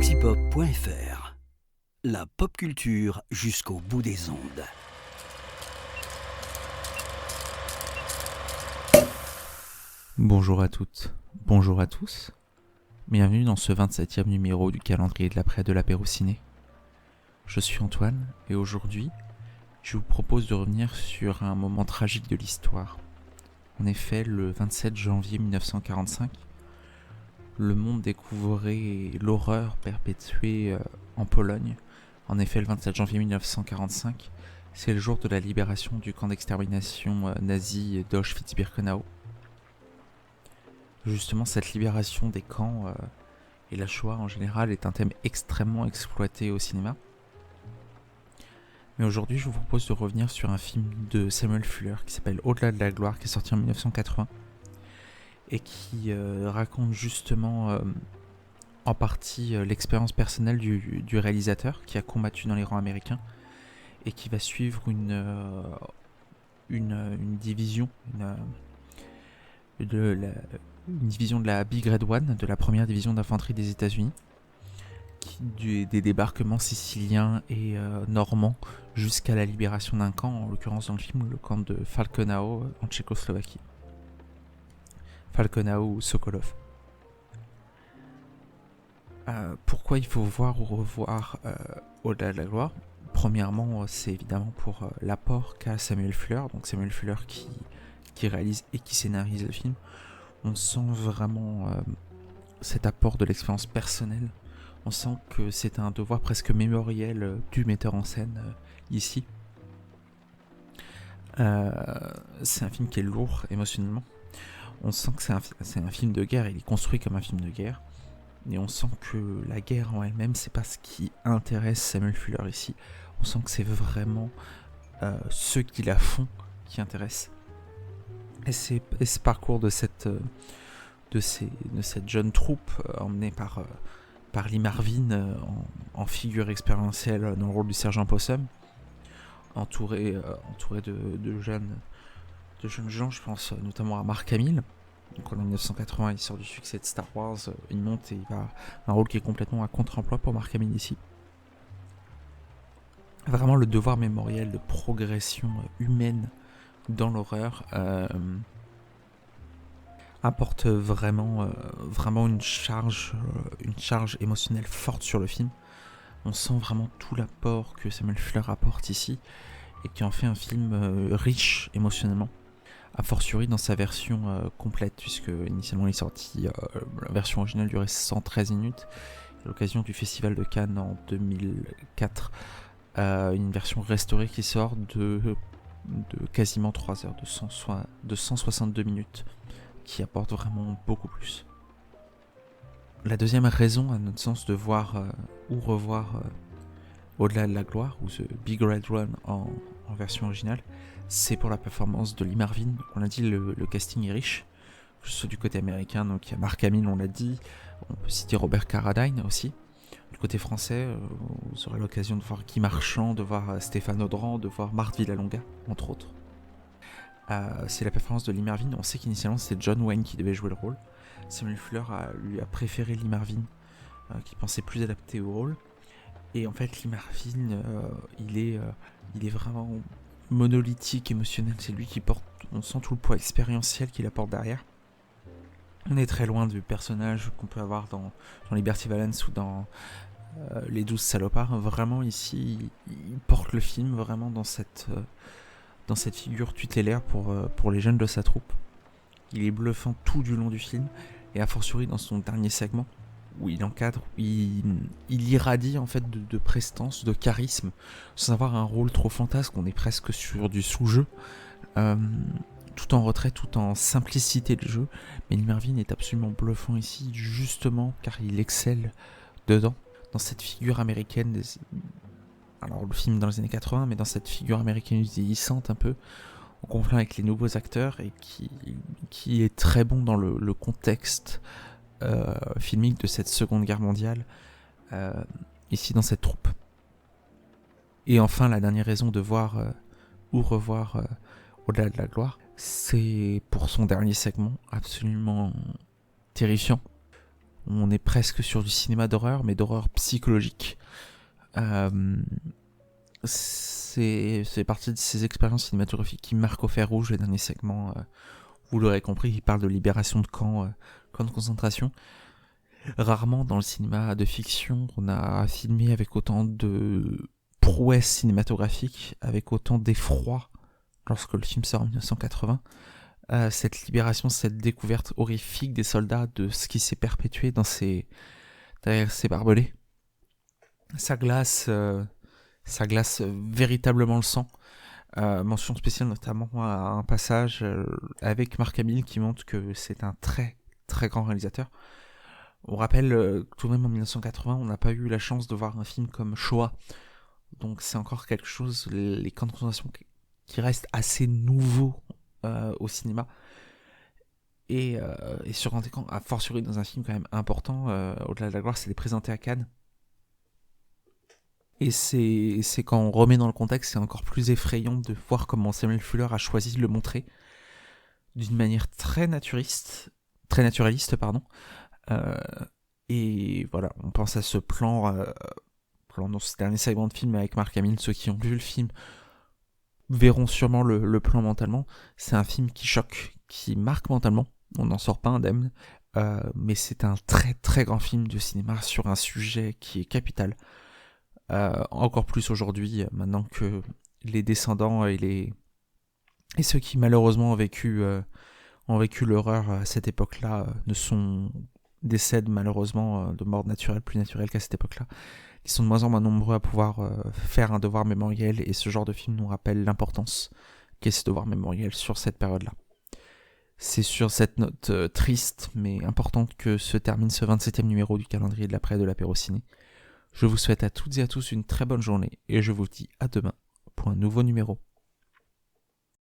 antipop.fr. La pop culture jusqu'au bout des ondes. Bonjour à toutes, bonjour à tous. Bienvenue dans ce 27e numéro du calendrier de l'après de l'apéro ciné. Je suis Antoine et aujourd'hui, je vous propose de revenir sur un moment tragique de l'histoire. En effet, le 27 janvier 1945, le monde découvrait l'horreur perpétuée en Pologne. En effet, le 27 janvier 1945, c'est le jour de la libération du camp d'extermination nazi d'Auschwitz-Birkenau. Justement, cette libération des camps et la Shoah en général est un thème extrêmement exploité au cinéma. Mais aujourd'hui, je vous propose de revenir sur un film de Samuel Fuller qui s'appelle Au-delà de la gloire, qui est sorti en 1980 et qui raconte justement en partie l'expérience personnelle du réalisateur qui a combattu dans les rangs américains et qui va suivre une division, une division de la Big Red One, de la première division d'infanterie des États-Unis, des débarquements siciliens et normands jusqu'à la libération d'un camp, en l'occurrence dans le film, le camp de Falkenau en Tchécoslovaquie. Falkenau ou Sokolov. Pourquoi il faut voir ou revoir Au-delà de la gloire ? Premièrement, c'est évidemment pour l'apport qu'a Samuel Fuller, donc Samuel Fuller qui réalise et qui scénarise le film. On sent vraiment cet apport de l'expérience personnelle. On sent que c'est un devoir presque mémoriel du metteur en scène ici. C'est un film qui est lourd émotionnellement. On sent que c'est un film de guerre, il est construit comme un film de guerre. Et on sent que la guerre en elle-même, c'est pas ce qui intéresse Samuel Fuller ici. On sent que c'est vraiment ceux qui la font qui intéressent. Et ce parcours de cette jeune troupe emmenée par Lee Marvin en figure expérientielle dans le rôle du sergent Possum, entouré de jeunes gens, je pense notamment à Mark Hamill. Donc en 1980, il sort du succès de Star Wars, il monte et il va un rôle qui est complètement à contre-emploi pour Mark Hamill ici. Vraiment le devoir mémoriel de progression humaine dans l'horreur apporte vraiment une charge émotionnelle forte sur le film. On sent vraiment tout l'apport que Samuel Fuller apporte ici et qui en fait un film riche émotionnellement. A fortiori dans sa version complète, puisque initialement il est sorti, la version originale durait 113 minutes, à l'occasion du Festival de Cannes en 2004, une version restaurée qui sort de quasiment 3 heures, de 162 minutes, qui apporte vraiment beaucoup plus. La deuxième raison, à notre sens, de voir ou revoir Au-delà de la gloire, ou The Big Red Run en version originale, c'est pour la performance de Lee Marvin. On l'a dit, le casting est riche, que ce soit du côté américain, donc il y a Mark Hamill, on l'a dit, on peut citer Robert Carradine aussi. Du côté français, vous aurez l'occasion de voir Guy Marchand, de voir Stéphane Audran, de voir Marthe Villalonga, entre autres. C'est la performance de Lee Marvin. On sait qu'initialement c'était John Wayne qui devait jouer le rôle. Samuel Fuller lui a préféré Lee Marvin, qui pensait plus adapté au rôle. Et en fait, Lee Marvin, il est vraiment monolithique, émotionnel. C'est lui qui porte, on sent tout le poids expérientiel qu'il apporte derrière. On est très loin du personnage qu'on peut avoir dans Liberty Valance ou dans Les 12 salopards. Vraiment ici, il porte le film vraiment dans cette figure tutélaire pour les jeunes de sa troupe. Il est bluffant tout du long du film, et a fortiori dans son dernier segment, où il encadre, il irradie en fait de prestance, de charisme, sans avoir un rôle trop fantasque. On est presque sur du sous-jeu, tout en retrait, tout en simplicité de jeu. Mais Lee Marvin est absolument bluffant ici, justement car il excelle dedans, dans cette figure américaine. Alors le film dans les années 80, mais dans cette figure américaine vieillissante un peu, en conflit avec les nouveaux acteurs, et qui est très bon dans le contexte filmique de cette Seconde Guerre mondiale, ici dans cette troupe. Et enfin, la dernière raison de voir ou revoir Au-delà de la gloire, c'est pour son dernier segment absolument terrifiant, On est presque sur du cinéma d'horreur, mais d'horreur psychologique. C'est partie de ces expériences cinématographiques qui marquent au fer rouge les derniers segments. Vous l'aurez compris, il parle de libération de camps de concentration. Rarement dans le cinéma de fiction, on a filmé avec autant de prouesse cinématographique, avec autant d'effroi lorsque le film sort en 1980. Cette libération, cette découverte horrifique des soldats, de ce qui s'est perpétué derrière ces barbelés. Ça glace véritablement le sang. Mention spéciale notamment à un passage avec Mark Hamill qui montre que c'est un très très grand réalisateur. On rappelle tout de même en 1980, on n'a pas eu la chance de voir un film comme Shoah. Donc c'est encore quelque chose, les camps de concentration qui restent assez nouveaux au cinéma. Et sur grand écran, a fortiori dans un film quand même important, Au-delà de la gloire, c'est présenté à Cannes. Et c'est quand on remet dans le contexte, c'est encore plus effrayant de voir comment Samuel Fuller a choisi de le montrer d'une manière très naturaliste, et voilà, on pense à ce plan dans ce dernier segment de film avec Mark Hamill. Ceux qui ont vu le film verront sûrement le plan mentalement. C'est un film qui choque, qui marque mentalement. On n'en sort pas indemne, mais c'est un très très grand film de cinéma sur un sujet qui est capital. Encore plus aujourd'hui, maintenant que les descendants et ceux qui malheureusement ont vécu l'horreur à cette époque-là décèdent malheureusement de mort naturelle, plus naturelle qu'à cette époque-là. Ils sont de moins en moins nombreux à pouvoir faire un devoir mémoriel, et ce genre de film nous rappelle l'importance qu'est ce devoir mémoriel sur cette période-là. C'est sur cette note triste mais importante que se termine ce 27e numéro du calendrier de l'après de l'apéro ciné. Je vous souhaite à toutes et à tous une très bonne journée et je vous dis à demain pour un nouveau numéro.